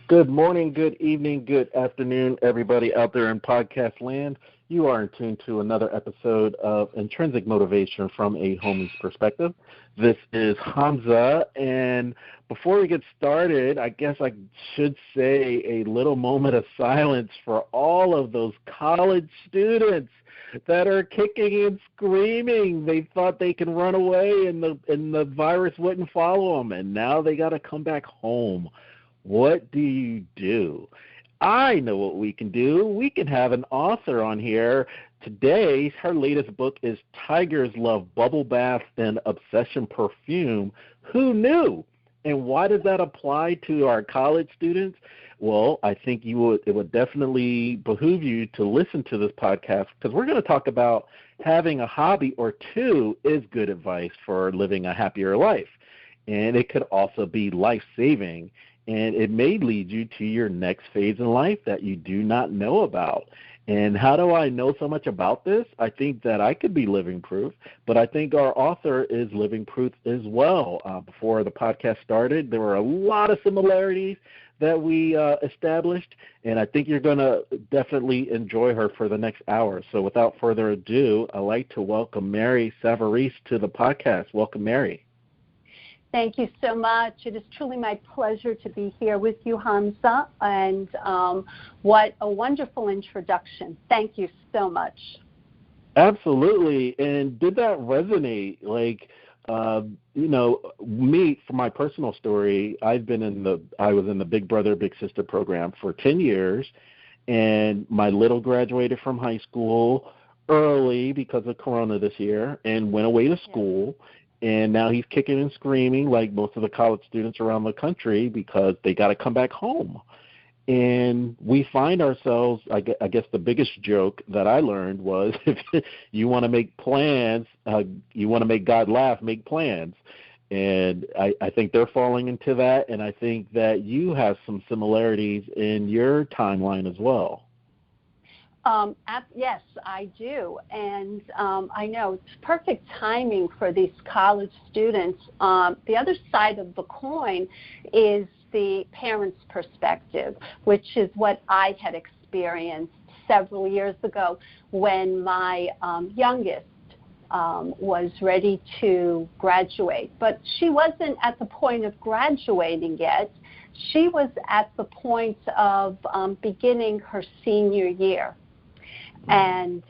Good morning, good evening, good afternoon, everybody out there in podcast land. You are in tune to another episode of Intrinsic Motivation from a Homie's Perspective. This is Hamza, and before we get started, I guess I should say a little moment of silence for all of those college students that are kicking and screaming. They thought they can run away and the virus wouldn't follow them, and now they got to come back home. What do you do? I know what we can do. We can have an author on here. Today, her latest book is Tigers Love Bubble Bath and Obsession Perfume. Who knew? And why does that apply to our college students? Well, I think it would definitely behoove you to listen to this podcast because we're going to talk about having a hobby or two is good advice for living a happier life. And it could also be life-saving. And it may lead you to your next phase in life that you do not know about. And how do I know so much about this? I think that I could be living proof, but I think our author is living proof as well. Before the podcast started, there were a lot of similarities that we established, and I think you're going to definitely enjoy her for the next hour. So without further ado, I'd like to welcome Mary Saverese to the podcast. Welcome, Mary. Thank you so much. It is truly my pleasure to be here with you, Hamza, and what a wonderful introduction. Thank you so much. Absolutely. And did that resonate? Me, for my personal story, I was in the Big Brother, Big Sister program for 10 years, and my little graduated from high school early because of Corona this year and went away to school. Yeah. And now he's kicking and screaming like most of the college students around the country because they got to come back home. And we find ourselves, I guess the biggest joke that I learned was if you want to make plans, you want to make God laugh, make plans. And I think they're falling into that, and I think that you have some similarities in your timeline as well. Yes, I do, and I know it's perfect timing for these college students. The other side of the coin is the parents' perspective, which is what I had experienced several years ago when my youngest was ready to graduate. But she wasn't at the point of graduating yet. She was at the point of beginning her senior year. And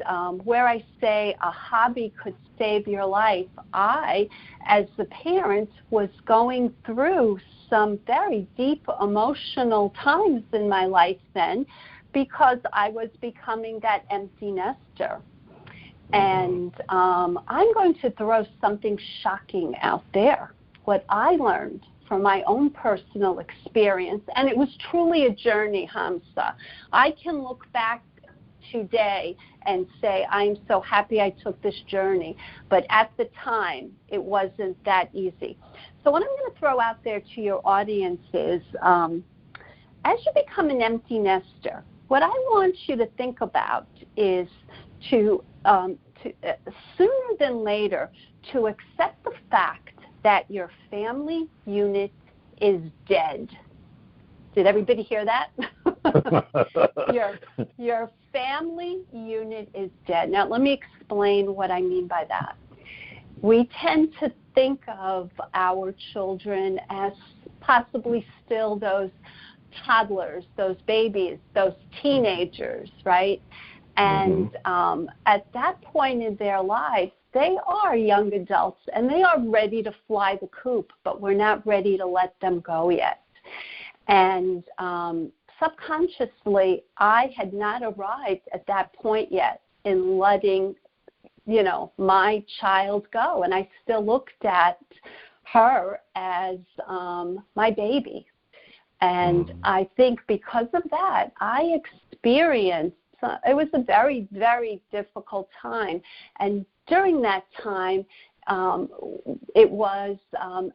where I say a hobby could save your life, I, as the parent, was going through some very deep emotional times in my life then because I was becoming that empty nester. And I'm going to throw something shocking out there. What I learned from my own personal experience, and it was truly a journey, Hamza. I can look back today and say, I'm so happy I took this journey. But at the time, it wasn't that easy. So what I'm going to throw out there to your audience is, as you become an empty nester, what I want you to think about is to sooner than later, to accept the fact that your family unit is dead. Did everybody hear that? Your family unit is dead. Now, let me explain what I mean by that. We tend to think of our children as possibly still those toddlers, those babies, those teenagers, right? And at that point in their life, they are young adults, and they are ready to fly the coop, but we're not ready to let them go yet. And subconsciously, I had not arrived at that point yet in letting, my child go. And I still looked at her as my baby. And I think because of that, I experienced, it was a very, very difficult time. And during that time, it was,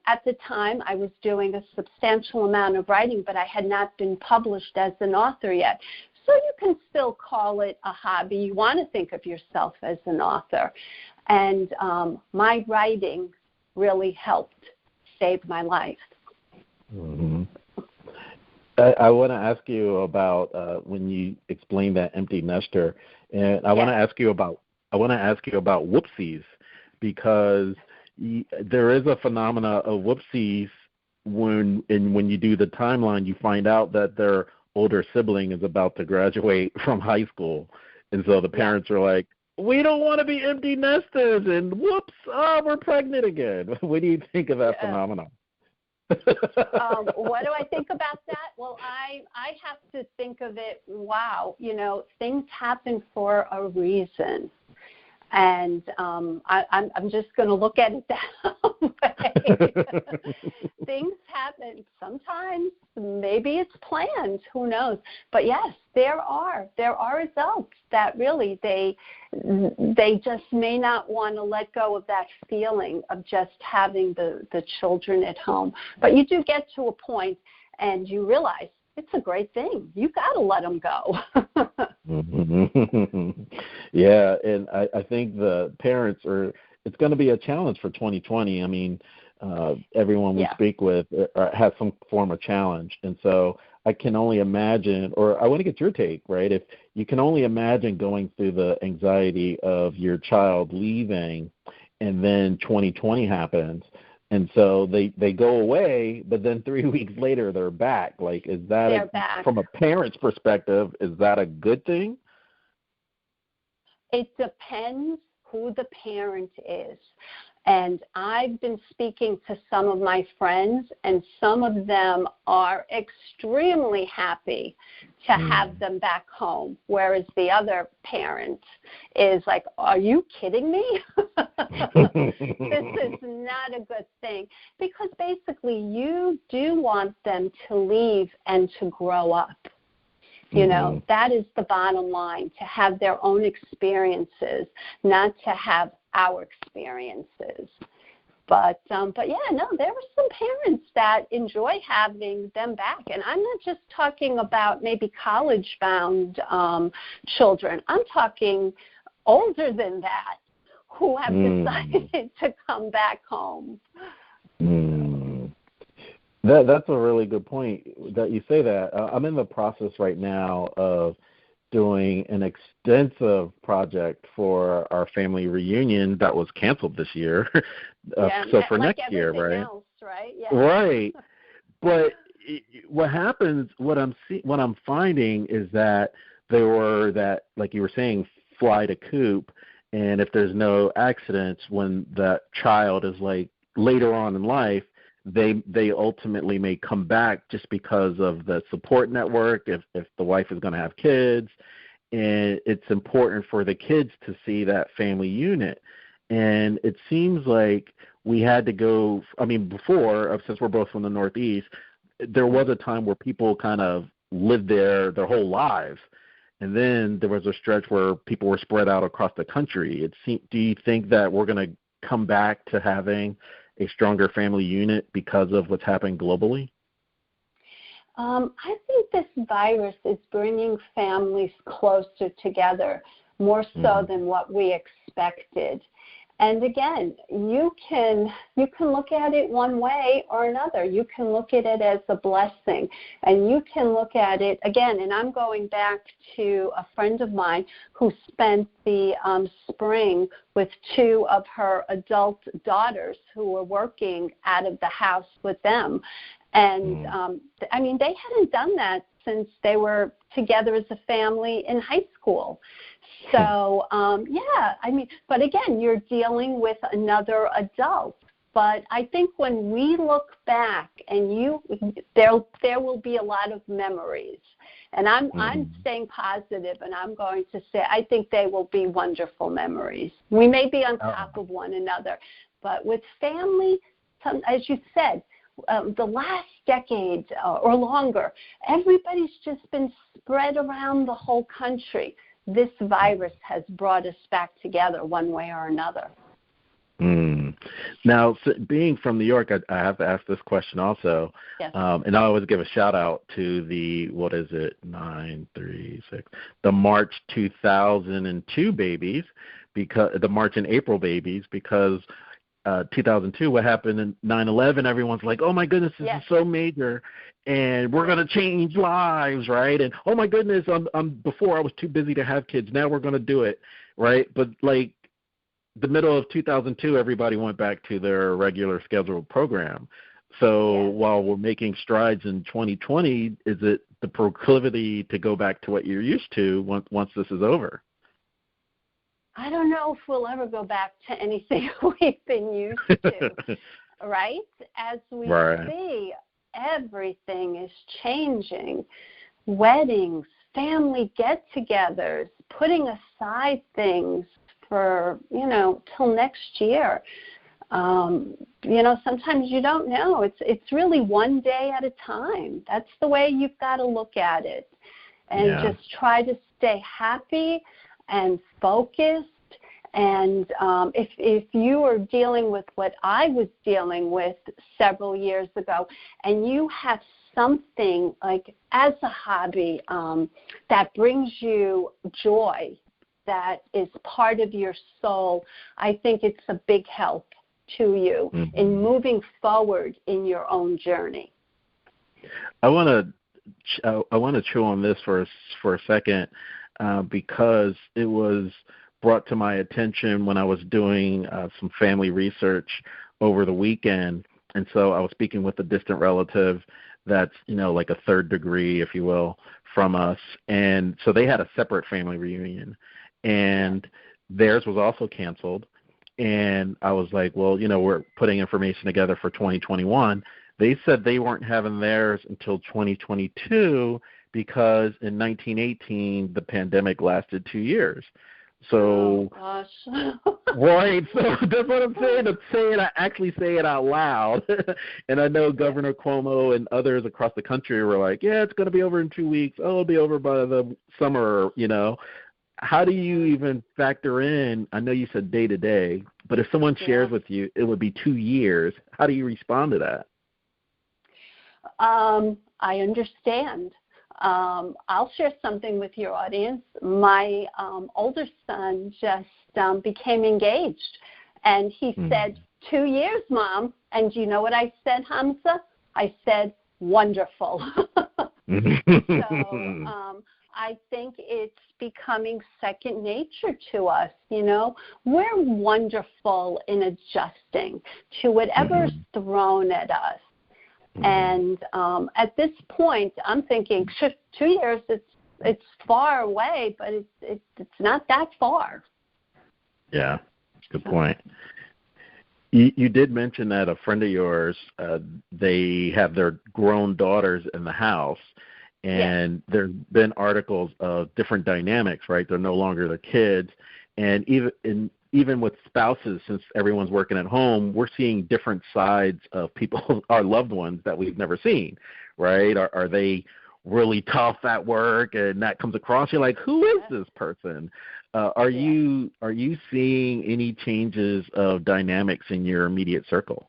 at the time, I was doing a substantial amount of writing, but I had not been published as an author yet. So you can still call it a hobby. You want to think of yourself as an author. And my writing really helped save my life. I want to ask you about when you explained that empty nester, and I want to ask you about whoopsies, because there is a phenomena of whoopsies when you do the timeline, you find out that their older sibling is about to graduate from high school, and so the parents are like, we don't want to be empty nesters, and whoops, we're pregnant again. What do you think of that phenomenon? What do I think about that? Well, I have to think of it, wow, things happen for a reason. And I'm just going to look at it that way. Things happen. Sometimes maybe it's planned. Who knows? But yes, there are adults that really they just may not want to let go of that feeling of just having the children at home. But you do get to a point and you realize it's a great thing. You got to let them go. Yeah, and I think the parents it's going to be a challenge for 2020. I mean, everyone we speak with has some form of challenge. And so I can only imagine, or I want to get your take, right? If you can only imagine going through the anxiety of your child leaving and then 2020 happens, and so they go away, but then 3 weeks later they're back. Like, is that from a parent's perspective, is that a good thing? It depends who the parent is. And I've been speaking to some of my friends, and some of them are extremely happy to have them back home, whereas the other parent is like, are you kidding me? This is not a good thing, because basically you do want them to leave and to grow up. That is the bottom line, to have their own experiences, not to have our experiences. But yeah, no, there are some parents that enjoy having them back. And I'm not just talking about maybe college-bound children. I'm talking older than that who have decided to come back home. That's a really good point that you say that. I'm in the process right now of doing an extensive project for our family reunion that was canceled this year. So for like next year, right? Else, right? Yeah. Right. But what happens, what I'm finding is that there were that, like you were saying, fly to coop, and if there's no accidents when that child is like later on in life, they ultimately may come back just because of the support network, if the wife is going to have kids, and it's important for the kids to see that family unit. And it seems like we had to go, I mean, before, since we're both from the Northeast, there was a time where people kind of lived there their whole lives. And then there was a stretch where people were spread out across the country. Do you think that we're going to come back to having a stronger family unit because of what's happening globally? I think this virus is bringing families closer together, more so than what we expected. And again, you can look at it one way or another. You can look at it as a blessing, and you can look at it again. And I'm going back to a friend of mine who spent the spring with two of her adult daughters who were working out of the house with them. And I mean, they hadn't done that since they were together as a family in high school. So, yeah, I mean, but again, you're dealing with another adult. But I think when we look back, and there will be a lot of memories. And I'm staying positive, and I'm going to say I think they will be wonderful memories. We may be on top of one another, but with family, as you said, the last decade or longer, everybody's just been spread around the whole country. This virus has brought us back together one way or another. Now, being from New York, I have to ask this question also. Yes. And I always give a shout out to the, the March 2002 babies, because the March and April babies, because 2002, what happened in 9/11, everyone's like, oh, my goodness, this is so major, and we're going to change lives, right? And, oh, my goodness, before I was too busy to have kids. Now we're going to do it, right? But, like, the middle of 2002, everybody went back to their regular scheduled program. So while we're making strides in 2020, is it the proclivity to go back to what you're used to once this is over? I don't know if we'll ever go back to anything we've been used to, right? As we see, everything is changing. Weddings, family get-togethers, putting aside things for, till next year. Sometimes you don't know. It's really one day at a time. That's the way you've got to look at it. And just try to stay happy and focused. And if you are dealing with what I was dealing with several years ago, and you have something like as a hobby that brings you joy, that is part of your soul, I think it's a big help to you in moving forward in your own journey. I want to chew on this for a second because it was brought to my attention when I was doing some family research over the weekend. And so I was speaking with a distant relative that's, like a third degree, if you will, from us. And so they had a separate family reunion, and theirs was also canceled. And I was like, well, we're putting information together for 2021. They said they weren't having theirs until 2022 because in 1918, the pandemic lasted 2 years. So, right, so that's what I'm saying. I actually say it out loud. And I know Governor Cuomo and others across the country were like, yeah, it's going to be over in 2 weeks. Oh, it'll be over by the summer, How do you even factor in, I know you said day to day, but if someone shares with you, it would be 2 years. How do you respond to that? I understand. I'll share something with your audience. My older son just became engaged, and he said, 2 years, Mom. And you know what I said, Hamza? I said, wonderful. So I think it's becoming second nature to us, We're wonderful in adjusting to whatever's thrown at us. And at this point, I'm thinking 2 years, it's far away, but it's not that far. Yeah, good point. You did mention that a friend of yours, they have their grown daughters in the house, and there have been articles of different dynamics, right? They're no longer the kids, and even with spouses, since everyone's working at home, we're seeing different sides of people, our loved ones that we've never seen, right? Are they really tough at work, and that comes across? You're like, who is this person? Are you seeing any changes of dynamics in your immediate circle?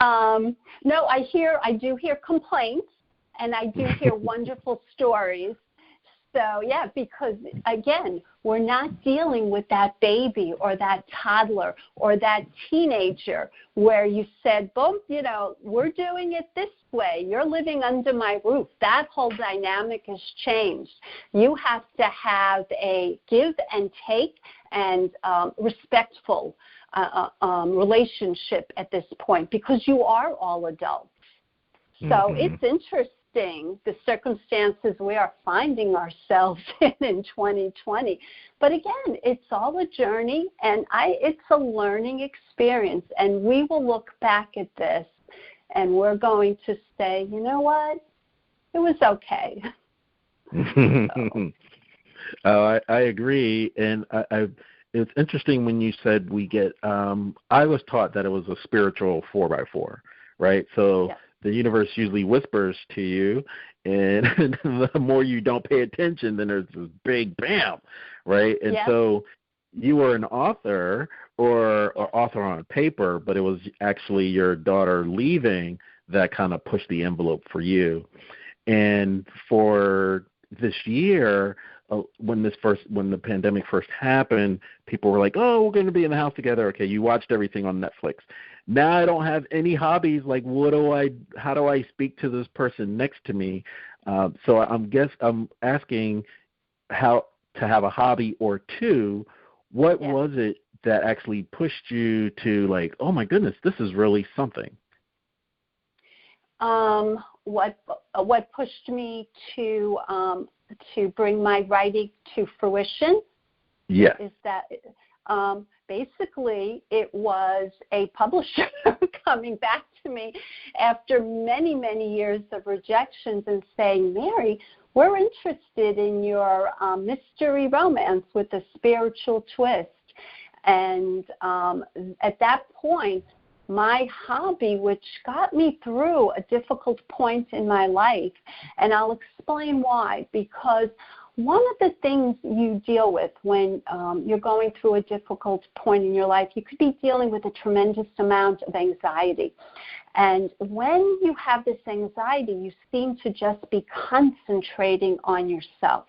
No, I do hear complaints, and I do hear wonderful stories. So, because, again, we're not dealing with that baby or that toddler or that teenager where you said, boom, we're doing it this way. You're living under my roof. That whole dynamic has changed. You have to have a give and take and respectful relationship at this point because you are all adults. So it's interesting the circumstances we are finding ourselves in 2020. But again, it's all a journey, and it's a learning experience. And we will look back at this, and we're going to say, you know what? It was okay. I agree. And it's interesting when you said we get I was taught that it was a spiritual 4x4, right? So the universe usually whispers to you, and the more you don't pay attention, then there's this big bam, right? And so you were an author or author on paper, but it was actually your daughter leaving that kind of pushed the envelope for you. And for this year, when the pandemic first happened, people were like, "Oh, we're going to be in the house together." Okay, you watched everything on Netflix. Now I don't have any hobbies. Like, how do I speak to this person next to me? So I'm asking how to have a hobby or two. What was it that actually pushed you to, like, oh my goodness, this is really something? What pushed me to bring my writing to fruition? Yeah. Is that basically it was a publisher coming back to me after many, many years of rejections and saying, "Mary, we're interested in your mystery romance with a spiritual twist." And at that point, my hobby, which got me through a difficult point in my life, and I'll explain why, because one of the things you deal with when you're going through a difficult point in your life, you could be dealing with a tremendous amount of anxiety. And when you have this anxiety, you seem to just be concentrating on yourself.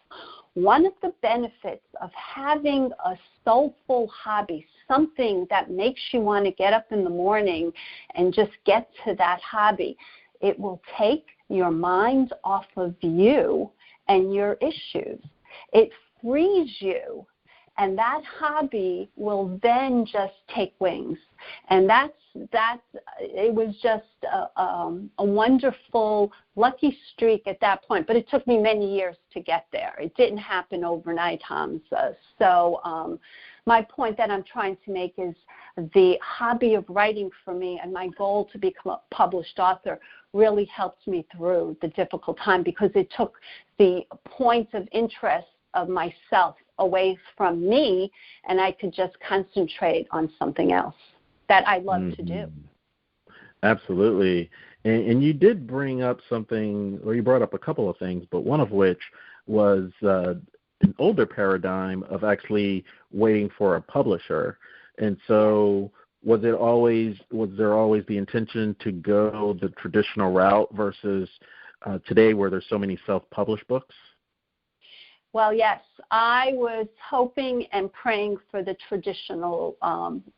One of the benefits of having a soulful hobby, something that makes you want to get up in the morning and just get to that hobby, it will take your mind off of you and your issues. It frees you, and that hobby will then just take wings. And it was just a wonderful, lucky streak at that point. But it took me many years to get there. It didn't happen overnight, Hamza. So my point that I'm trying to make is the hobby of writing for me and my goal to become a published author really helped me through the difficult time, because it took the point of interest of myself away from me, and I could just concentrate on something else that I love to do. Absolutely. And you did bring up something, or you brought up a couple of things, but one of which was an older paradigm of actually waiting for a publisher. And so was there always the intention to go the traditional route versus today where there's so many self-published books? Well, yes, I was hoping and praying for the traditional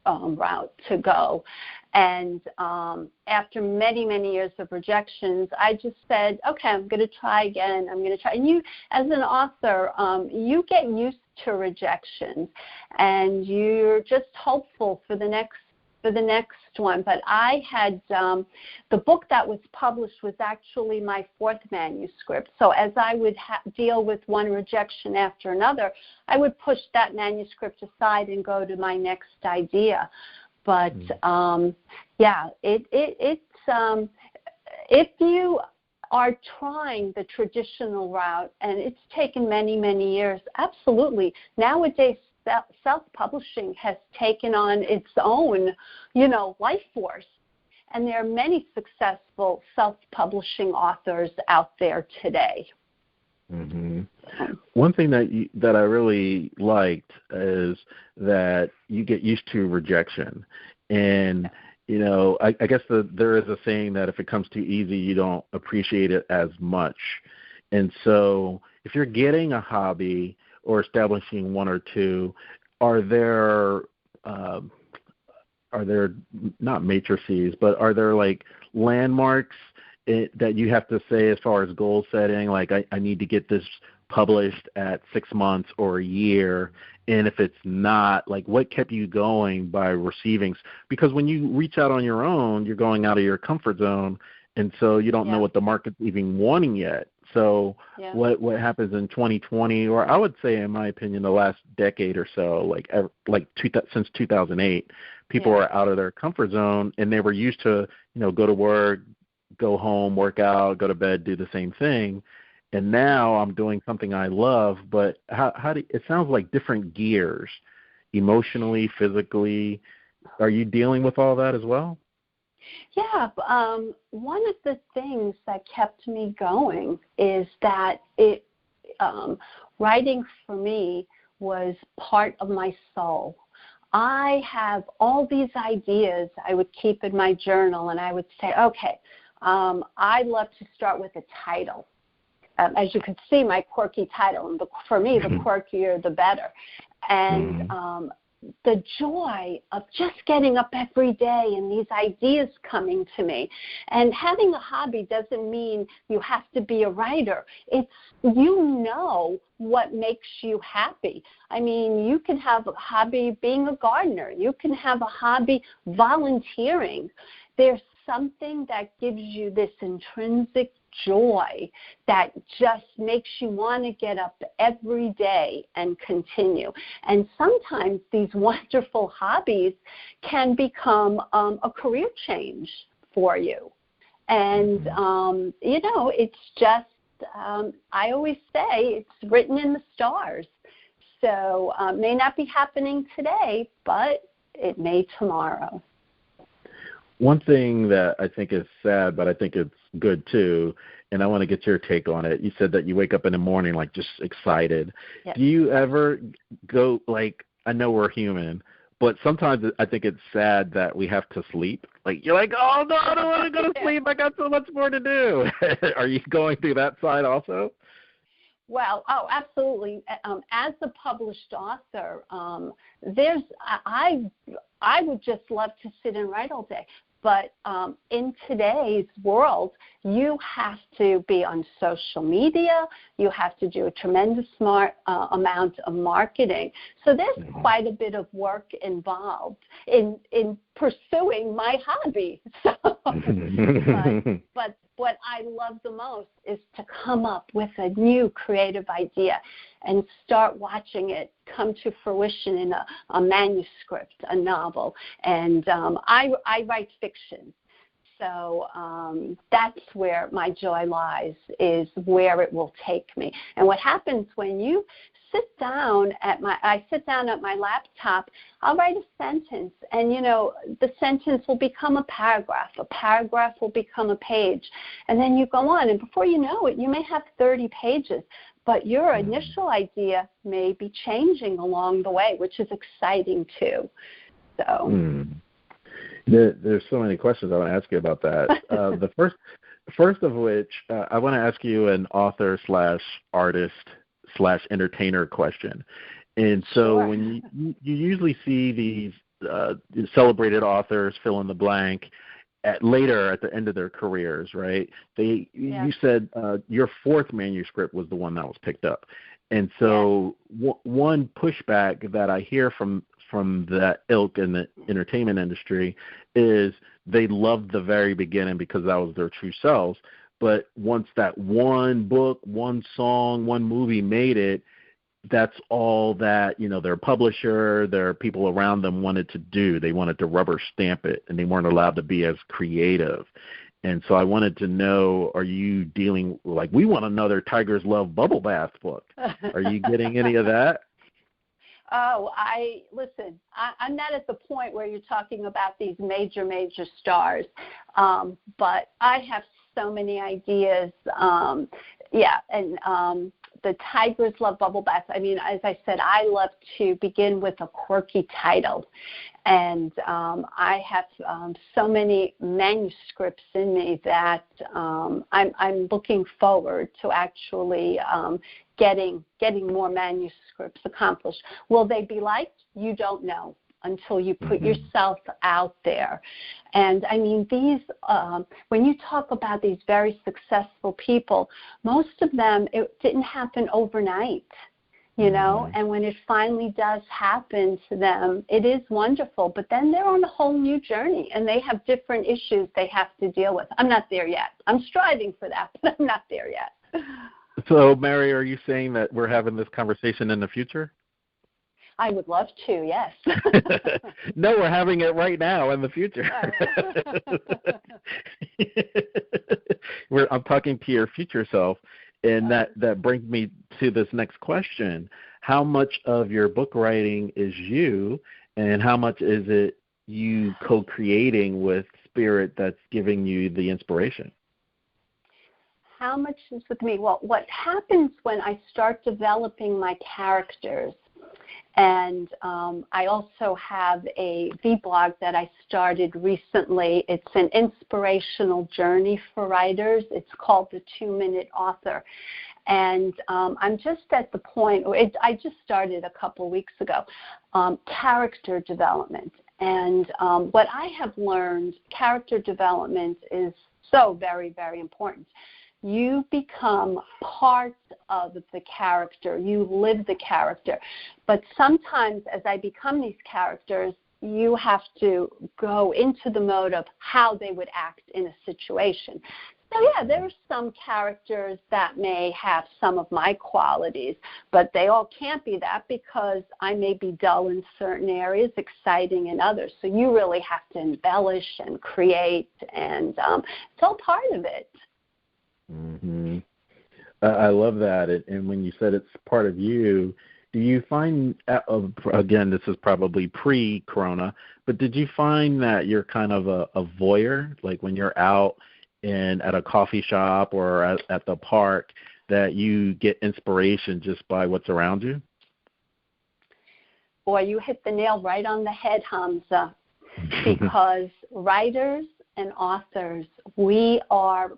route to go. And after many, many years of rejections, I just said, okay, I'm going to try again. I'm going to try. And you, as an author, you get used to rejection, and you're just hopeful for the next one. But I had the book that was published was actually my fourth manuscript. So as I would deal with one rejection after another, I would push that manuscript aside and go to my next idea. But if you are trying the traditional route, and it's taken many, many years, absolutely. Nowadays, self-publishing has taken on its own, life force. And there are many successful self-publishing authors out there today. Mm-hmm. One thing that I really liked is that you get used to rejection. And, I guess there is a saying that if it comes too easy, you don't appreciate it as much. And so if you're getting a hobby or establishing one or two, are there not matrices, but are there like landmarks that you have to say as far as goal setting, like I need to get this published at 6 months or a year? And if it's not, like, what kept you going by receiving? Because when you reach out on your own, you're going out of your comfort zone, and so you don't know what the market's even wanting yet. So what happens in 2020, or I would say, in my opinion, the last decade or so, since 2008, people are out of their comfort zone, and they were used to, go to work, go home, work out, go to bed, do the same thing. And now I'm doing something I love, but it sounds like different gears, emotionally, physically. Are you dealing with all that as well? Yeah, one of the things that kept me going is that writing for me was part of my soul. I have all these ideas I would keep in my journal, and I would say, okay, I'd love to start with a title. as you can see, my quirky title, and for me, the quirkier, the better. And the joy of just getting up every day and these ideas coming to me. And having a hobby doesn't mean you have to be a writer. It's, what makes you happy. I mean, you can have a hobby being a gardener. You can have a hobby volunteering. There's something that gives you this intrinsic joy that just makes you want to get up every day and continue. And sometimes these wonderful hobbies can become a career change for you. And, it's just, I always say it's written in the stars. So may not be happening today, but it may tomorrow. One thing that I think is sad, but I think it's good too, and I want to get your take on it. You said that you wake up in the morning like just excited. Yes. Do you ever go like, I know we're human, but sometimes I think it's sad that we have to sleep. Like you're like, oh no, I don't want to go to sleep. I got so much more to do. Are you going through that side also? Well, absolutely. As a published author, I would just love to sit and write all day. But in today's world, you have to be on social media. You have to do a tremendous amount of marketing. So there's quite a bit of work involved in pursuing my hobby. So, but what I love the most is to come up with a new creative idea and start watching it come to fruition in a manuscript, a novel. And I write fiction. So that's where my joy lies, is where it will take me. And what happens when you sit down at my laptop, I'll write a sentence, and the sentence will become a paragraph will become a page, and then you go on, and before you know it, you may have 30 pages, but your initial idea may be changing along the way, which is exciting too. So. There's so many questions I want to ask you about that. The first of which, I want to ask you an author/artist/entertainer question. And so Sure. when you usually see these celebrated authors fill in the blank later at the end of their careers, right? You said your fourth manuscript was the one that was picked up. And so one pushback that I hear from that ilk in the entertainment industry is they loved the very beginning because that was their true selves. But once that one book, one song, one movie made it, that's all that, their publisher, their people around them wanted to do. They wanted to rubber stamp it, and they weren't allowed to be as creative. And so I wanted to know, are you dealing, like, we want another Tigers Love Bubble Bath book. Are you getting any of that? Oh, listen, I'm not at the point where you're talking about these major stars, but I have so many ideas. The Tigers Love Bubble Bath. I mean, as I said, I love to begin with a quirky title. And I have so many manuscripts in me that I'm looking forward to actually getting more manuscripts accomplished. Will they be liked? You don't know until you put yourself out there. And I mean, when you talk about these very successful people, most of them, it didn't happen overnight. And when it finally does happen to them, it is wonderful. But then they're on a whole new journey, and they have different issues they have to deal with. I'm not there yet. I'm striving for that, but I'm not there yet. So, Mary, are you saying that we're having this conversation in the future? I would love to, yes. No, we're having it right now in the future. I'm talking to your future self. And that brings me to this next question. How much of your book writing is you, and how much is it you co-creating with spirit that's giving you the inspiration? How much is with me? Well, what happens when I start developing my characters, and I also have a vlog that I started recently. It's an inspirational journey for writers. It's called The 2-Minute Author. And I'm just at the point, I just started a couple weeks ago, character development. And what I have learned, character development is so very, very important. You become part of the character. You live the character. But sometimes as I become these characters, you have to go into the mode of how they would act in a situation. So, yeah, there are some characters that may have some of my qualities, but they all can't be that because I may be dull in certain areas, exciting in others. So you really have to embellish and create, and it's all part of it. Mm-hmm. I love that. And when you said it's part of you, do you find, again, this is probably pre-corona, but did you find that you're kind of a voyeur, like when you're out at a coffee shop or at the park, that you get inspiration just by what's around you? Boy, you hit the nail right on the head, Hamza, because writers and authors, we are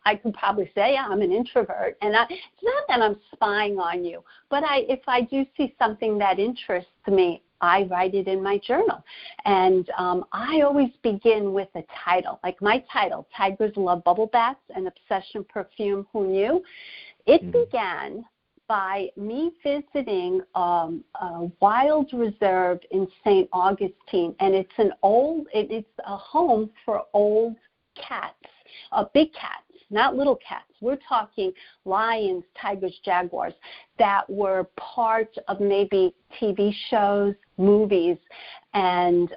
I could probably say, yeah, I'm an introvert, and it's not that I'm spying on you, but if I do see something that interests me, I write it in my journal. And I always begin with a title, like my title, Tigers Love Bubble Baths, an Obsession Perfume, Who Knew? It began by me visiting a wild reserve in St. Augustine, and it's a home for old cats, big cats, not little cats. We're talking lions, tigers, jaguars that were part of maybe TV shows, movies, and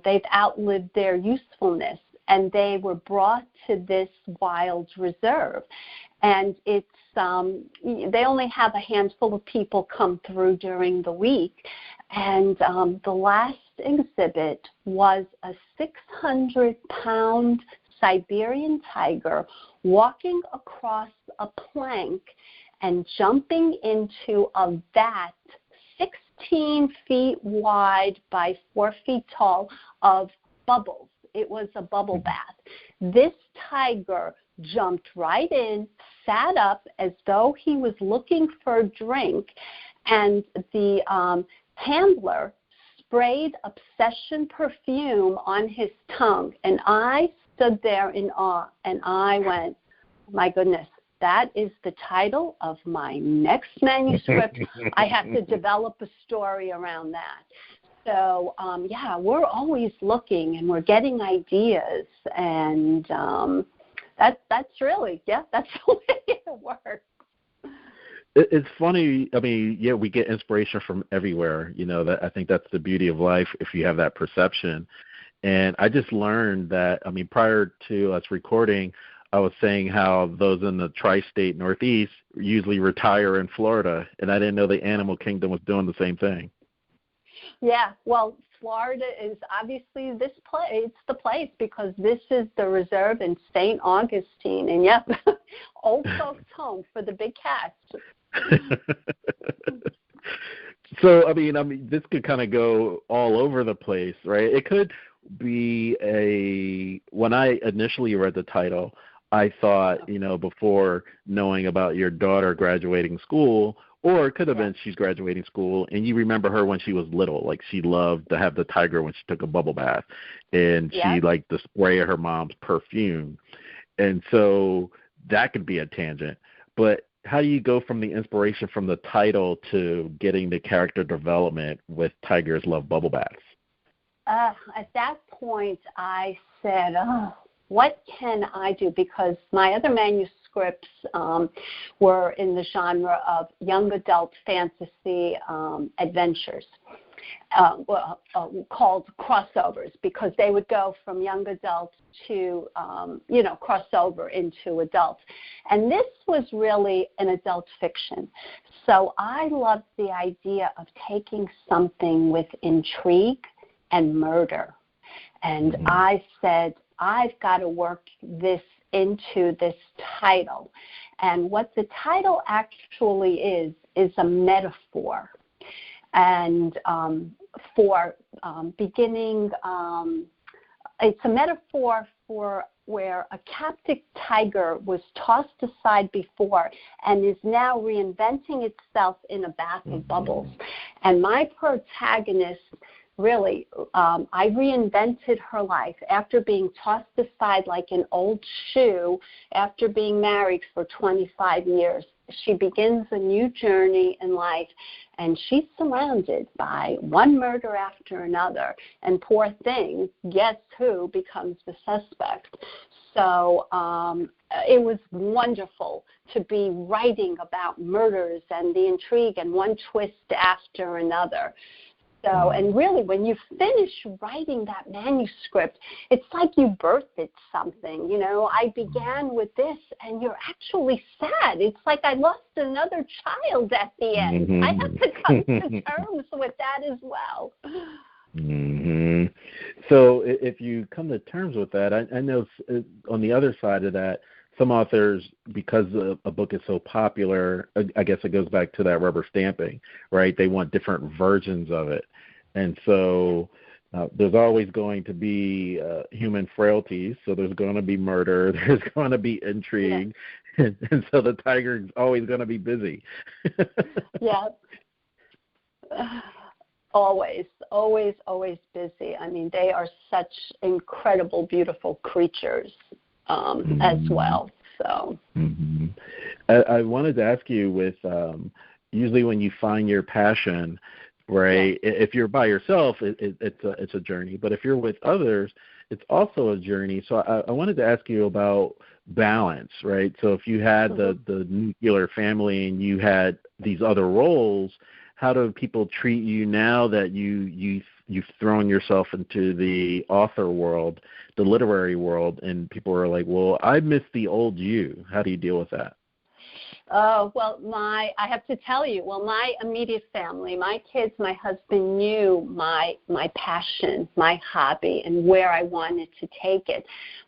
they've outlived their usefulness, and they were brought to this wild reserve. And it's they only have a handful of people come through during the week, and the last exhibit was a 600-pound Siberian tiger walking across a plank and jumping into a vat 16 feet wide by 4 feet tall of bubbles. It was a bubble bath. This tiger jumped right in, sat up as though he was looking for a drink, and the handler sprayed Obsession perfume on his tongue. And I stood there in awe, and I went, my goodness, that is the title of my next manuscript. I have to develop a story around that. So, yeah, we're always looking, and we're getting ideas, and that's really, that's the way it works. It's funny. I mean, yeah, we get inspiration from everywhere. You know, I think that's the beauty of life if you have that perception. And I just learned that, I mean, prior to us recording, I was saying how those in the tri-state Northeast usually retire in Florida, and I didn't know the animal kingdom was doing the same thing. Yeah, well, Florida is obviously it's the place because this is the reserve in St. Augustine, and yep, old folks' home for the big cats. So, I mean, this could kind of go all over the place, right? It could be when I initially read the title, I thought, before knowing about your daughter graduating school, or it could have been she's graduating school, and you remember her when she was little. Like, she loved to have the tiger when she took a bubble bath, and she liked the spray of her mom's perfume. And so that could be a tangent. But how do you go from the inspiration from the title to getting the character development with Tigers Love Bubble Baths? At that point, I said, what can I do? Because my other manuscripts were in the genre of young adult fantasy adventures, called crossovers, because they would go from young adults to, crossover into adults. And this was really an adult fiction. So I loved the idea of taking something with intrigue and murder. And I said, I've got to work this into this title. And what the title actually is a metaphor. And for beginning, it's a metaphor where a captive tiger was tossed aside before and is now reinventing itself in a bath of bubbles. And my protagonist, really, I reinvented her life after being tossed aside like an old shoe after being married for 25 years. She begins a new journey in life, and she's surrounded by one murder after another. And poor thing, guess who becomes the suspect? So it was wonderful to be writing about murders and the intrigue and one twist after another. So, and really, when you finish writing that manuscript, it's like you birthed something. You know, I began with this, and you're actually sad. It's like I lost another child at the end. I have to come to terms with that as well. Mm-hmm. So if you come to terms with that, I know on the other side of that, some authors, because a book is so popular, I guess it goes back to that rubber stamping, right? They want different versions of it. And so there's always going to be human frailties. So there's going to be murder. There's going to be intrigue. Yeah. And so the tiger's always going to be busy. Yeah. Always busy. I mean, they are such incredible, beautiful creatures as well. So I wanted to ask you with usually when you find your passion, right, if you're by yourself, it's a journey. But if you're with others, it's also a journey. So I wanted to ask you about balance, right? So if you had the nuclear family and you had these other roles, how do people treat you now that you've thrown yourself into the author world, the literary world, and people are like, well, I miss the old you. How do you deal with that? Oh, well, I have to tell you, my immediate family, my kids, my husband knew my passion, my hobby, and where I wanted to take it.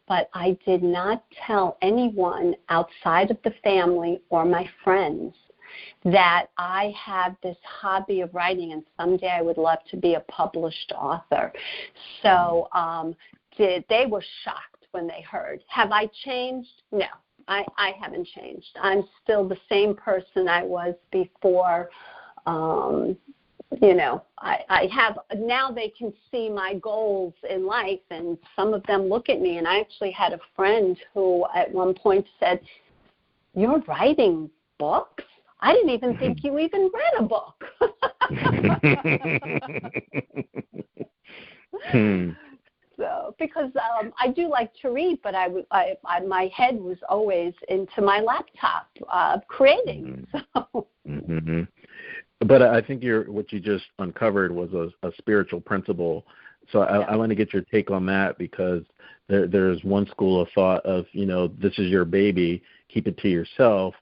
But I did not tell anyone outside of the family or my friends that I have this hobby of writing, and someday I would love to be a published author. So they were shocked when they heard. Have I changed? No, I haven't changed. I'm still the same person I was before. I have, now they can see my goals in life, and some of them look at me. And I actually had a friend who at one point said, "You're writing books? I didn't even think you even read a book." So, because I do like to read, but my head was always into my laptop creating. So. But I think what you just uncovered was a spiritual principle. So I want to get your take on that, because there's one school of thought of, this is your baby, keep it to yourself,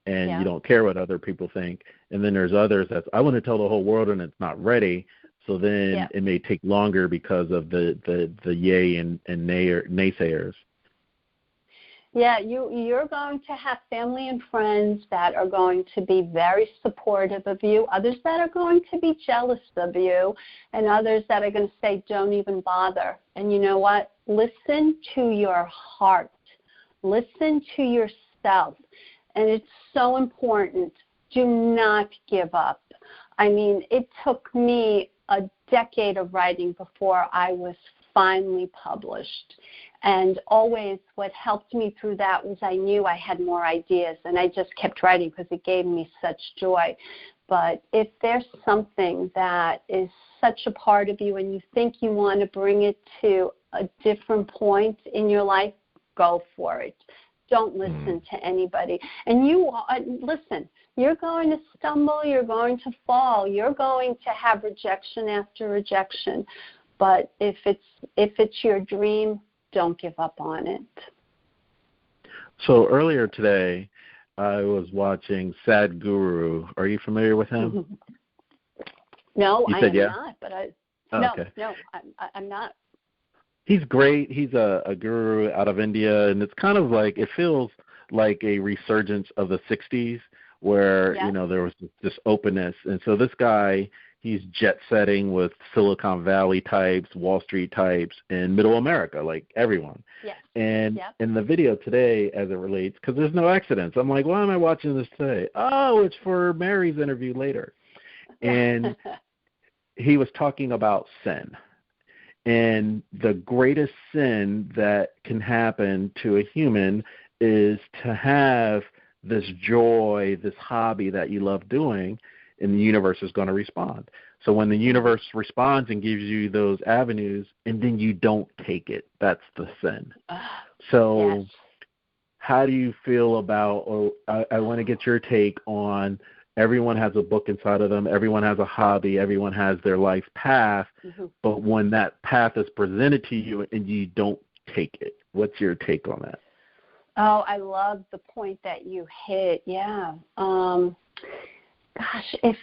and you don't care what other people think. And then there's others that's, I want to tell the whole world, and it's not ready. So then it may take longer because of the yay and naysayers. Yeah, you're going to have family and friends that are going to be very supportive of you, others that are going to be jealous of you, and others that are going to say, don't even bother. And you know what? Listen to your heart. Listen to yourself. And it's so important. Do not give up. I mean, it took me a decade of writing before I was finally published. And always what helped me through that was I knew I had more ideas, and I just kept writing because it gave me such joy. But if there's something that is such a part of you and you think you want to bring it to a different point in your life, go for it. Don't listen to anybody. And listen, you're going to stumble, you're going to fall, you're going to have rejection after rejection. But if it's your dream, don't give up on it. So earlier today, I was watching Sadhguru. Are you familiar with him? No, I am not. But I'm not. He's great. He's a guru out of India, and it's kind of like, it feels like a resurgence of the 60s where, there was this openness. And so this guy, he's jet setting with Silicon Valley types, Wall Street types, and middle America, like everyone. Yes. And Yep. in the video today, as it relates, because there's no accidents, I'm like, why am I watching this today? Oh, it's for Mary's interview later. And he was talking about sin. And the greatest sin that can happen to a human is to have this joy, this hobby that you love doing, and the universe is going to respond. So when the universe responds and gives you those avenues, and then you don't take it, that's the sin. So yes. How do you feel about, or I want to get your take on, everyone has a book inside of them, everyone has a hobby, everyone has their life path, but when that path is presented to you and you don't take it, what's your take on that? Oh, I love the point that you hit. Yeah. Gosh, if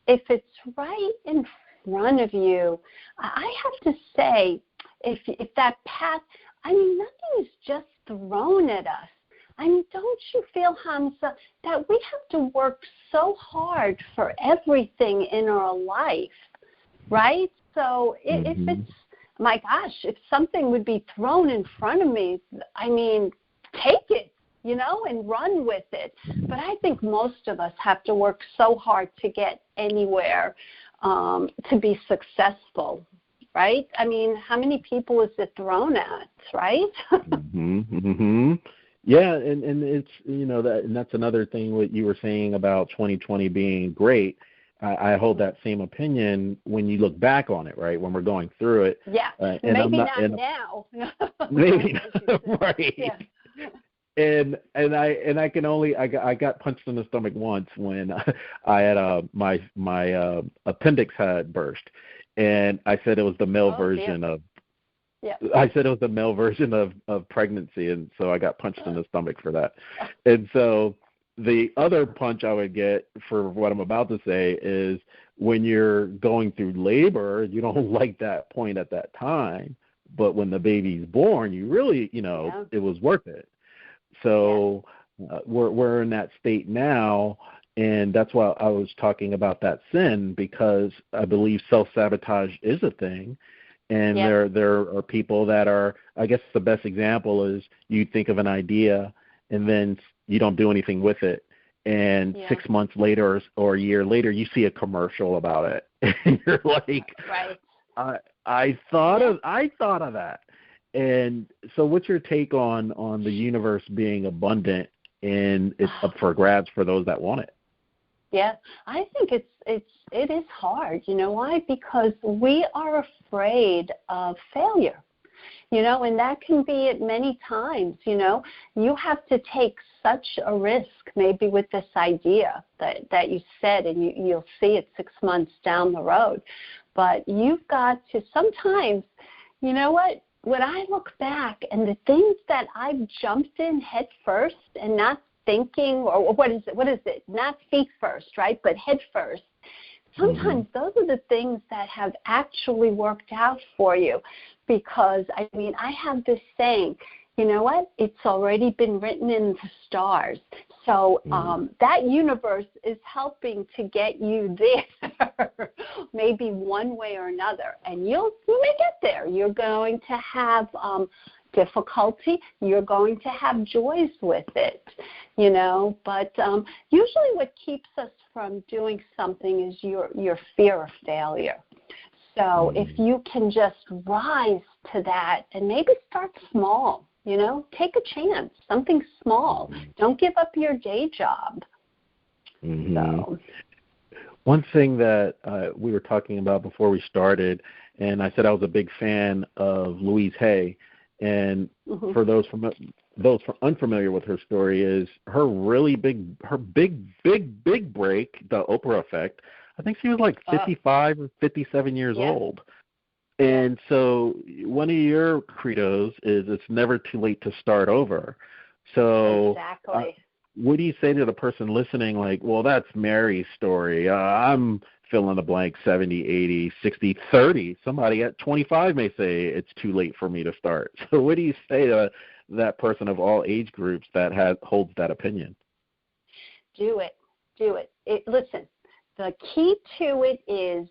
it's right in front of you, I have to say, if that path, I mean, nothing is just thrown at us. I mean, don't you feel, Hamza, that we have to work so hard for everything in our life, right? So if it's, my gosh, if something would be thrown in front of me, I mean, take it, you know, and run with it. But I think most of us have to work so hard to get anywhere, to be successful, right? I mean, how many people is it thrown at, right? Yeah, and it's, you know, that, and that's another thing what you were saying about 2020 being great. I hold that same opinion when you look back on it, right, when we're going through it. Yeah, and maybe not now. Maybe not, right. Yeah. And I can only, I got punched in the stomach once when I had my appendix had burst, and I said it was the male version of. Yeah. I said it was the male version of pregnancy, and so I got punched in the stomach for that. And so the other punch I would get for what I'm about to say is when you're going through labor, you don't like that point at that time, but when the baby's born, you really, you know, it was worth it. So we're in that state now, and that's why I was talking about that sin, because I believe self-sabotage is a thing. And there are people that are, I guess the best example is you think of an idea and then you don't do anything with it. And 6 months later or a year later, you see a commercial about it. And you're like, I thought of that. And so what's your take on the universe being abundant and it's up for grabs for those that want it? Yeah, I think it is hard. You know why? Because we are afraid of failure, you know, and that can be at many times. You know, you have to take such a risk maybe with this idea that you said, and you'll see it 6 months down the road. But you've got to sometimes, you know what? When I look back and the things that I've jumped in head first and not thinking, or what is it? Not feet first, right? But head first. Sometimes those are the things that have actually worked out for you, because, I mean, I have this saying, you know what? It's already been written in the stars. So that universe is helping to get you there, maybe one way or another. And you may get there. You're going to have difficulty, you're going to have joys with it, you know, but usually what keeps us from doing something is your fear of failure. So if you can just rise to that and maybe start small, you know, take a chance, something small. Don't give up your day job. So. One thing that we were talking about before we started, and I said I was a big fan of Louise Hay. And for those unfamiliar with her story, is her big break, the Oprah effect. I think she was like 55 or 57 years old. And so one of your credos is it's never too late to start over. So what do you say to the person listening, like, well, that's Mary's story. I'm fill in the blank, 70, 80, 60, 30. Somebody at 25 may say it's too late for me to start. So what do you say to that person of all age groups that holds that opinion? Do it. Listen, The key to it is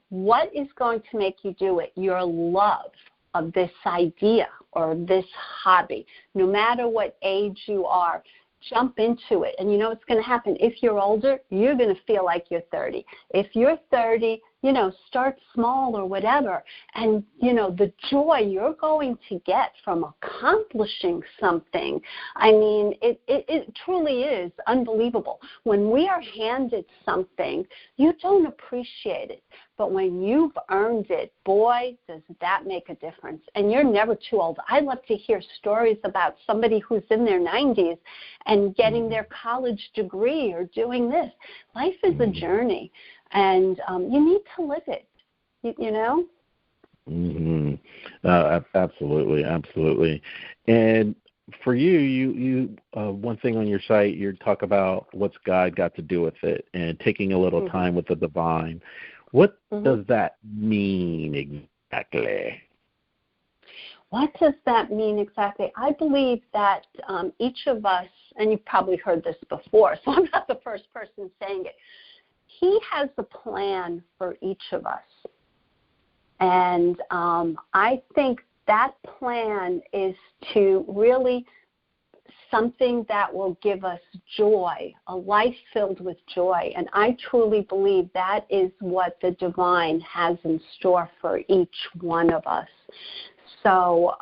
what is going to make you do it? Your love of this idea or this hobby. No matter what age you are, jump into it. And you know what's going to happen. If you're older, you're going to feel like you're 30. If you're 30, you know, start small or whatever. And, you know, the joy you're going to get from accomplishing something, I mean, it truly is unbelievable. When we are handed something, you don't appreciate it. But when you've earned it, boy, does that make a difference. And you're never too old. I love to hear stories about somebody who's in their 90s and getting their college degree or doing this. Life is a journey, and you need to live it, you know? Mm-hmm. Absolutely, absolutely. And for you one thing on your site, you talk about what's God got to do with it and taking a little time with the divine. What does that mean exactly? What does that mean exactly? I believe that each of us, and you've probably heard this before, so I'm not the first person saying it, He has a plan for each of us. And I think that plan is to really something that will give us joy, a life filled with joy. And I truly believe that is what the divine has in store for each one of us. So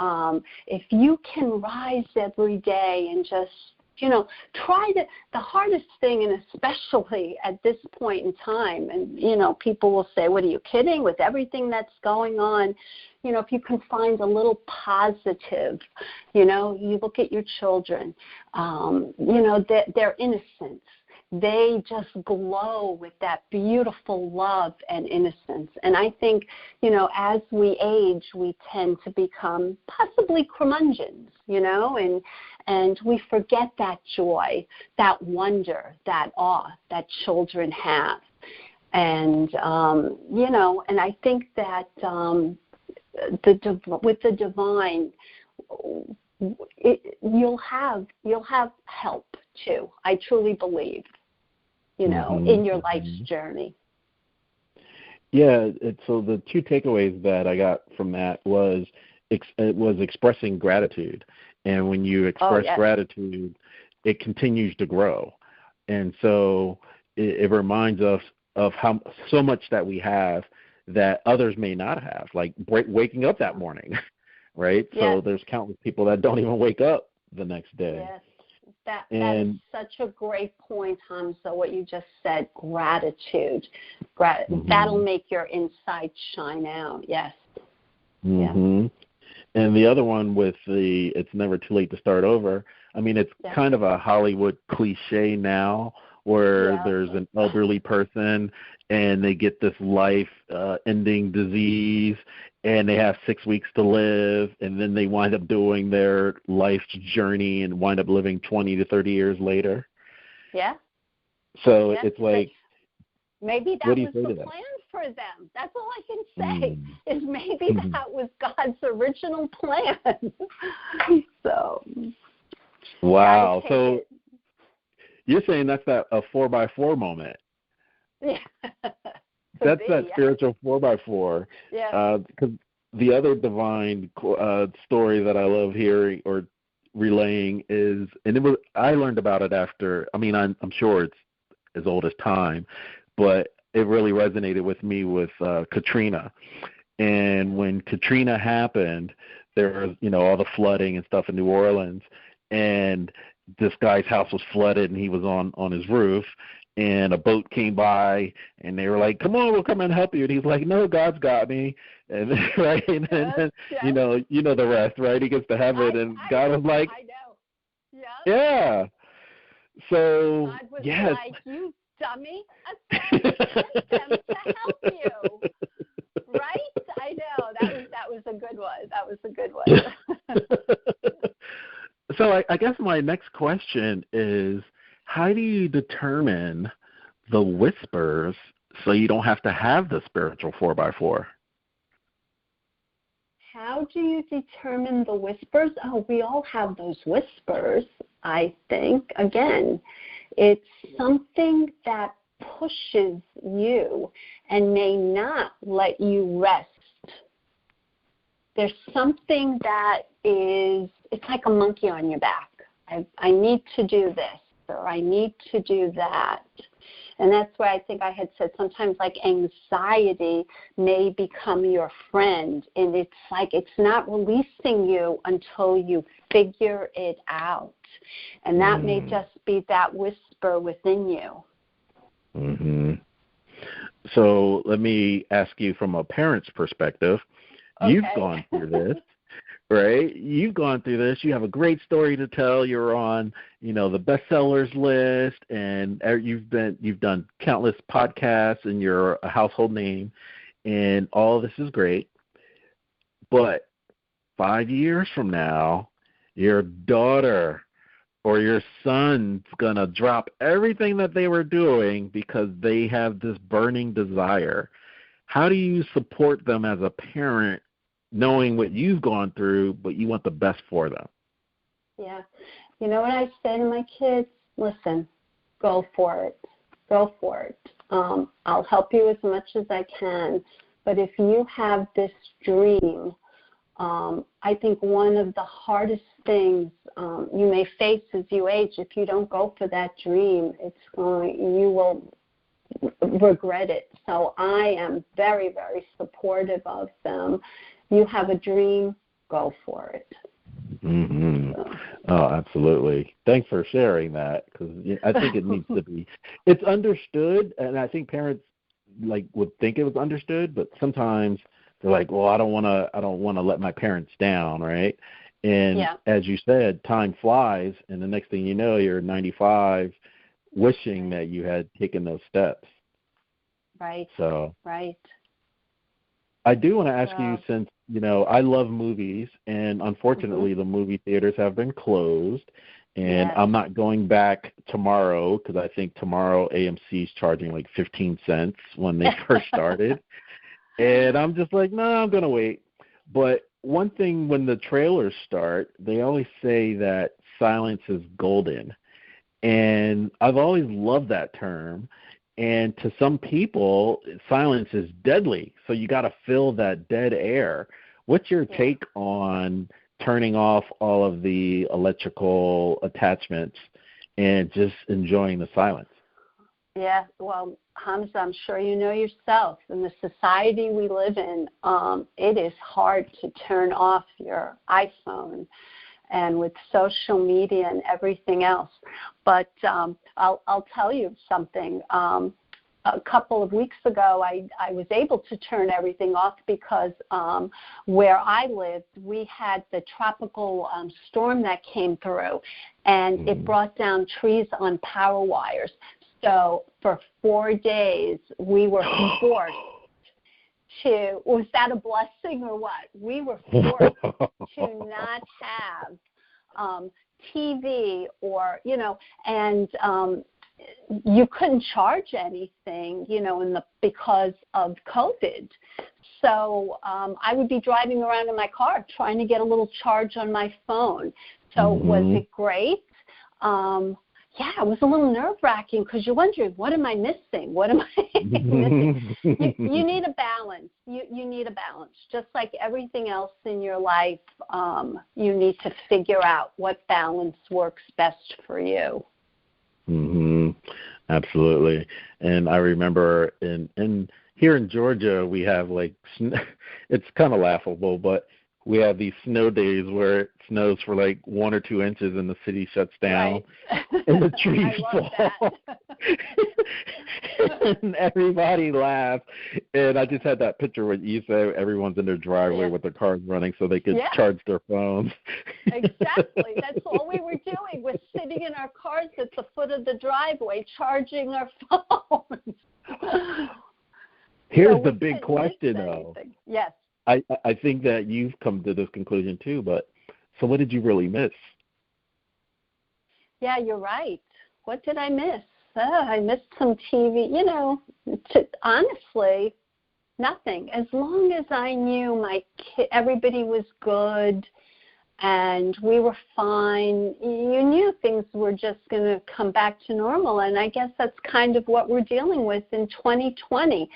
if you can rise every day and just, you know, try the hardest thing, and especially at this point in time, and, you know, people will say, what, are you kidding with everything that's going on? You know, if you can find a little positive, you know, you look at your children, you know, their innocence. They just glow with that beautiful love and innocence. And I think, you know, as we age, we tend to become possibly curmudgeons, you know, and we forget that joy, that wonder, that awe that children have. And, you know, and I think that with the divine, you'll have help too. I truly believe, you know, in your life's journey. Yeah. So the two takeaways that I got from that was expressing gratitude, and when you express gratitude, it continues to grow, and so it reminds us of how so much that we have that others may not have, like waking up that morning, right? Yes. So there's countless people that don't even wake up the next day. Yes. That is such a great point, Hamza, what you just said, gratitude. That'll make your inside shine out, yes. Yeah. And the other one with the it's never too late to start over, I mean, it's kind of a Hollywood cliche now where there's an elderly person and they get this life-ending disease, and they have 6 weeks to live, and then they wind up doing their life's journey and wind up living 20 to 30 years later. Yeah. So it's like, maybe that was the plan for them. That's all I can say, is maybe that was God's original plan. So. Wow. So you're saying that's a 4x4 moment. Yeah. That's that spiritual 4x4. Yeah. Because the other divine story that I love hearing or relaying is, and I learned about it after. I mean, I'm sure it's as old as time, but it really resonated with me with Katrina. And when Katrina happened, there was, you know, all the flooding and stuff in New Orleans, and this guy's house was flooded, and he was on his roof. And a boat came by, and they were like, "Come on, we'll come and help you." And he's like, "No, God's got me." And right, and then you know the rest, right? He gets to heaven, and God was like, "I know, yeah." So God was like, "You dummy, I sent them to help you." Right? I know that was a good one. That was a good one. So I guess my next question is, how do you determine the whispers so you don't have to have the spiritual 4x4? How do you determine the whispers? Oh, we all have those whispers, I think. Again, it's something that pushes you and may not let you rest. There's something that is, it's like a monkey on your back. I need to do this, or I need to do that. And that's why I think I had said sometimes like anxiety may become your friend. And it's like it's not releasing you until you figure it out. And that may just be that whisper within you. Mm-hmm. So let me ask you from a parent's perspective. Okay. You've gone through this, right? You've gone through this. You have a great story to tell. You're on, the bestsellers list, and you've done countless podcasts, and you're a household name, and all of this is great. But 5 years from now, your daughter or your son's going to drop everything that they were doing because they have this burning desire. How do you support them as a parent, knowing what you've gone through, but you want the best for them? Yeah. You know what I say to my kids? Listen, go for it. Go for it. I'll help you as much as I can. But if you have this dream, I think one of the hardest things you may face as you age, if you don't go for that dream, you will regret it. So I am very, very supportive of them. You have a dream, go for it. Mm-hmm. Oh, absolutely. Thanks for sharing that, because I think it needs to be. It's understood, and I think parents would think it was understood, but sometimes they're like, well, I don't want to let my parents down, right? And as you said, time flies, and the next thing you know, you're 95, wishing that you had taken those steps. Right. So. Right. I do want to ask you, since, I love movies, and unfortunately the movie theaters have been closed, and I'm not going back tomorrow because I think tomorrow AMC is charging like 15 cents when they first started. And I'm just like, no, I'm going to wait. But one thing, when the trailers start, they always say that silence is golden. And I've always loved that term. And to some people, silence is deadly. So you got to fill that dead air. What's your take on turning off all of the electrical attachments and just enjoying the silence? Yeah, well, Hamza, I'm sure you know yourself, in the society we live in, it is hard to turn off your iPhone, and with social media and everything else. But I'll tell you something. A couple of weeks ago, I was able to turn everything off because where I lived, we had the tropical storm that came through, and it brought down trees on power wires. So for 4 days, we were forced to, was that a blessing or what? We were forced to not have TV or, and you couldn't charge anything, because of COVID. So I would be driving around in my car trying to get a little charge on my phone. So was it great? Yeah, it was a little nerve-wracking because you're wondering, what am I missing? What am I missing? You need a balance. You need a balance. Just like everything else in your life, you need to figure out what balance works best for you. Mm-hmm. Absolutely. And I remember here in Georgia, we have it's kind of laughable, but we have these snow days where it snows for 1 or 2 inches and the city shuts down and the trees fall. And everybody laughs. And I just had that picture where you say everyone's in their driveway with their cars running so they could charge their phones. Exactly. That's all we were doing, was sitting in our cars at the foot of the driveway charging our phones. Here's the big question, though. Yes. I think that you've come to this conclusion too, but so what did you really miss? Yeah, you're right. What did I miss? I missed some TV. Honestly, nothing. As long as I knew everybody was good and we were fine, you knew things were just going to come back to normal. And I guess that's kind of what we're dealing with in 2020.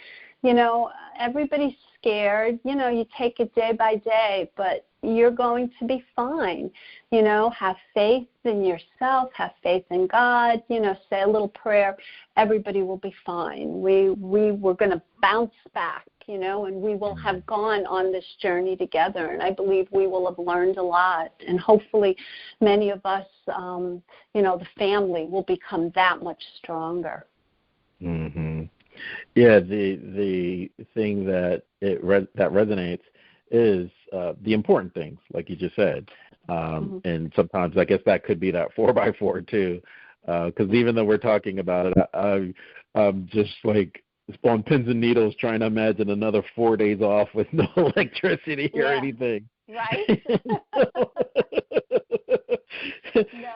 You know, everybody's scared. You know, you take it day by day, but you're going to be fine. You know, have faith in yourself, have faith in God, you know, say a little prayer. Everybody will be fine. We're going to bounce back, you know, and we will have gone on this journey together. And I believe we will have learned a lot. And hopefully many of us, you know, the family will become that much stronger. Mm-hmm. Yeah, the thing that that resonates is the important things, like you just said. And sometimes I guess that could be that 4x4 too, because even though we're talking about it, I'm just like on pins and needles trying to imagine another 4 days off with no electricity or anything. Right? No,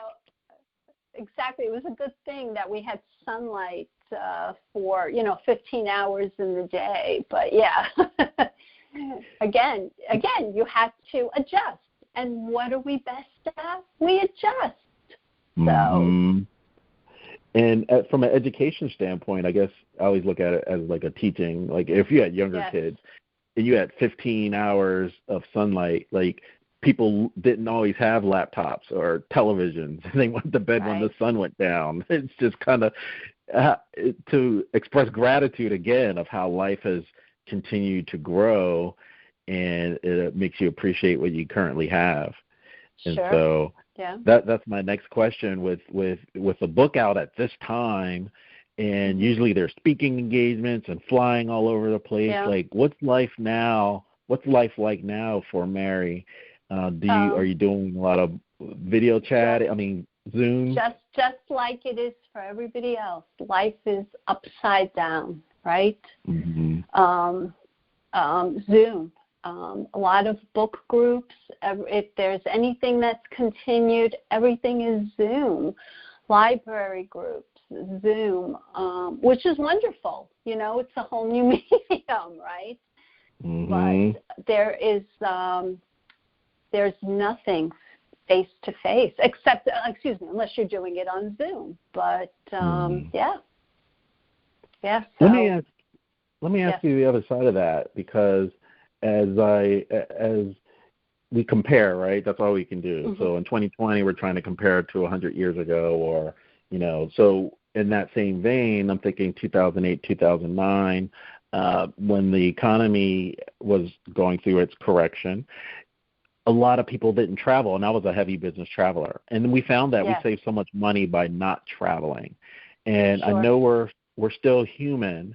exactly. It was a good thing that we had sunlight for, you know, 15 hours in the day. But yeah, again, you have to adjust. And what are we best at? We adjust. So. And from an education standpoint, I guess I always look at it as like a teaching. Like if you had younger kids and you had 15 hours of sunlight, like people didn't always have laptops or televisions. They went to bed when the sun went down. It's just kind of to express gratitude again of how life has continued to grow, and it makes you appreciate what you currently have. And so that's my next question with the book out at this time, and usually there's speaking engagements and flying all over the place. Like, what's life now? What's life like now for Mary? Are you doing a lot of video chat? I mean, Zoom? Just like it is for everybody else. Life is upside down, right? Zoom. A lot of book groups. If there's anything that's continued, everything is Zoom. Library groups, Zoom, which is wonderful. You know, it's a whole new medium, right? But there's nothing face-to-face, except, unless you're doing it on Zoom. But, yeah. So, let me ask you the other side of that, because as we compare, right, that's all we can do. So in 2020, we're trying to compare it to 100 years ago, or, you know, so in that same vein, I'm thinking 2008, 2009, when the economy was going through its correction, a lot of people didn't travel, and I was a heavy business traveler. And we found that we saved so much money by not traveling. And I know we're still human,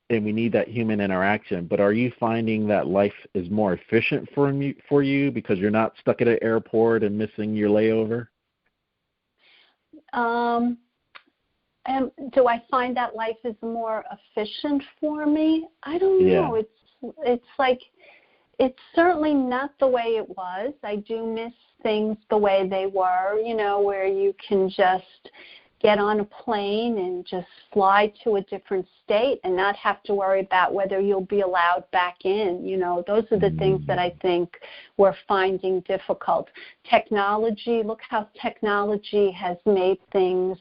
and we need that human interaction. But are you finding that life is more efficient for you because you're not stuck at an airport and missing your layover? And do I find that life is more efficient for me? I don't know. It's like, it's certainly not the way it was. I do miss things the way they were, you know, where you can just get on a plane and just fly to a different state and not have to worry about whether you'll be allowed back in. You know, those are the things that I think we're finding difficult. Technology, look how technology has made things,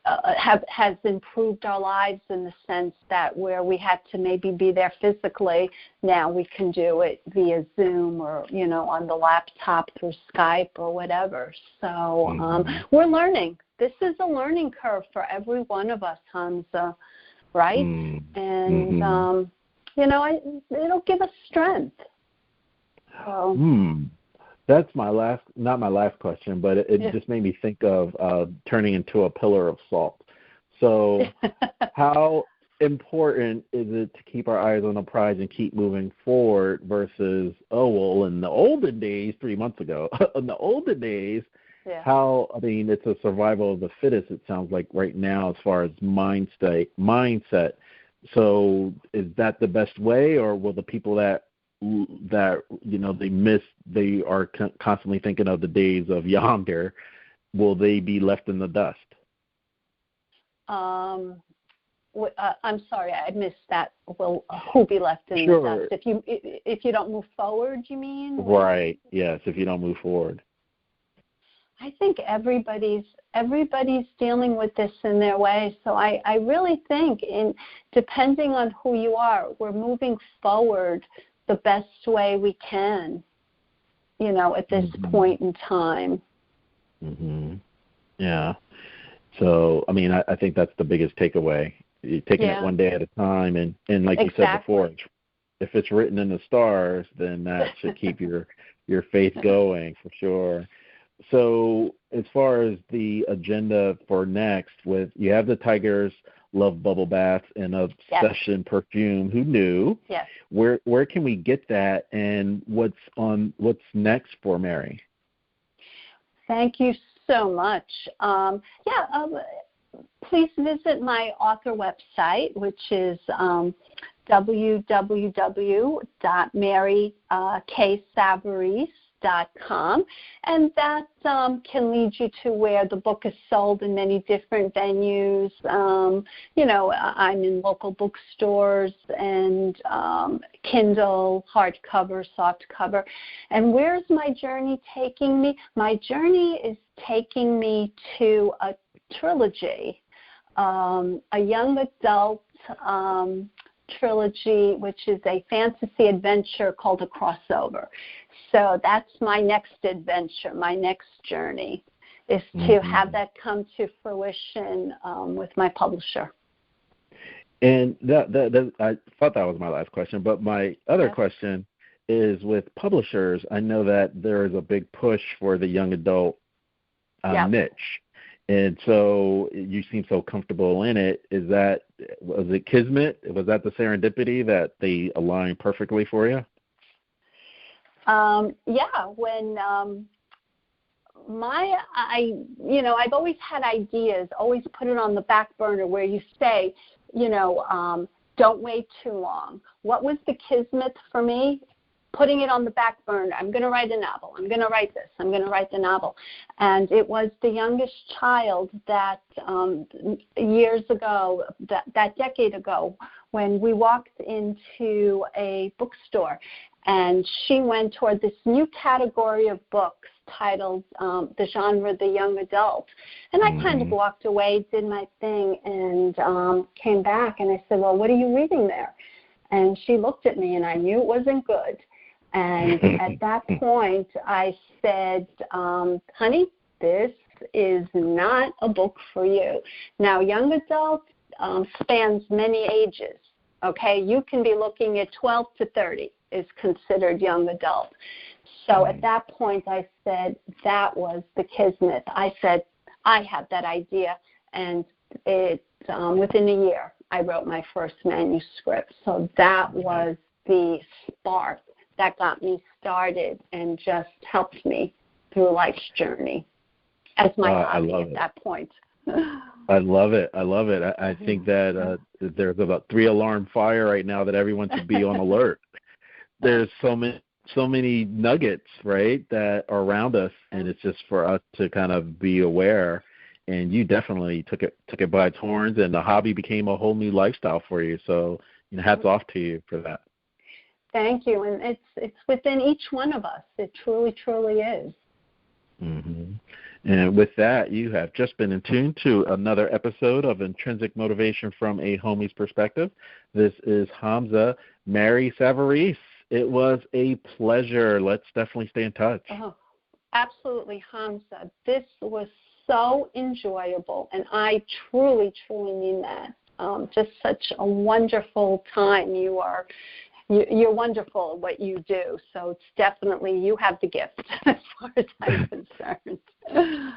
has improved our lives in the sense that where we had to maybe be there physically, now we can do it via Zoom or, you know, on the laptop through Skype or whatever. So we're learning. This is a learning curve for every one of us, Hamza, right? And, you know, it'll give us strength. So. That's not my last question, but it just made me think of turning into a pillar of salt. So how important is it to keep our eyes on the prize and keep moving forward versus, in the olden days, 3 months ago, in the olden days, it's a survival of the fittest, it sounds like right now, as far as mindset. So is that the best way, or will the people that you know they are constantly thinking of the days of yonder, will they be left in the dust? I'm sorry, I missed that. Will who be left in the dust? If you don't move forward, you mean? Right. Yes. If you don't move forward. I think everybody's dealing with this in their way. So I really think, depending on who you are, we're moving forward the best way we can, at this point in time. Yeah. So, I think that's the biggest takeaway. You're taking it one day at a time, and like you said before, if it's written in the stars, then that should keep your faith going for sure. So as far as the agenda for next, you have the Tigers Love Bubble Bath and Obsession Perfume. Who knew? Yes. Where can we get that, and what's next for Mary? Thank you so much. Please visit my author website, which is www.maryKsaverese.com, and that can lead you to where the book is sold in many different venues. I'm in local bookstores and Kindle, hardcover, softcover. And where's my journey taking me? My journey is taking me to a trilogy, a young adult trilogy, which is a fantasy adventure called A Crossover. So that's my next adventure, my next journey, is to have that come to fruition with my publisher. And that I thought that was my last question, but my other question is with publishers. I know that there is a big push for the young adult niche. And so you seem so comfortable in it. Was it Kismet? Was that the serendipity that they aligned perfectly for you? When I've always had ideas, always put it on the back burner, where you say, don't wait too long. What was the Kismet for me? Putting it on the back burner. I'm going to write a novel. I'm going to write this. I'm going to write the novel. And it was the youngest child that years ago, that decade ago, when we walked into a bookstore, and she went toward this new category of books titled the genre, the young adult. And I kind of walked away, did my thing, and came back, and I said, well, what are you reading there? And she looked at me, and I knew it wasn't good. And at that point, I said, honey, this is not a book for you. Now, young adult spans many ages, okay? You can be looking at 12 to 30 is considered young adult. So at that point, I said, that was the Kismet. I said, I have that idea, and within a year, I wrote my first manuscript. So that was the spark that got me started and just helped me through life's journey as my hobby at that point. I love it. I think that there's about 3 alarm fire right now that everyone should be on alert. There's so many nuggets, right, that are around us, and it's just for us to kind of be aware. And you definitely took it by its horns, and the hobby became a whole new lifestyle for you. So, hats off to you for that. Thank you, and it's within each one of us. It truly, truly is. And with that, you have just been in tune to another episode of Intrinsic Motivation from a Homie's Perspective. This is Hamza, Mary Saverese. It was a pleasure. Let's definitely stay in touch. Oh, absolutely, Hamza. This was so enjoyable, and I truly, truly mean that. Just such a wonderful time. You're wonderful at what you do, so it's definitely, you have the gift as far as I'm concerned.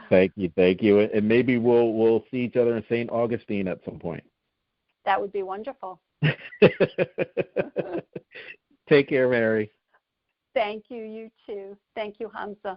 Thank you. And maybe we'll see each other in St. Augustine at some point. That would be wonderful. Take care, Mary. Thank you. You too. Thank you, Hamza.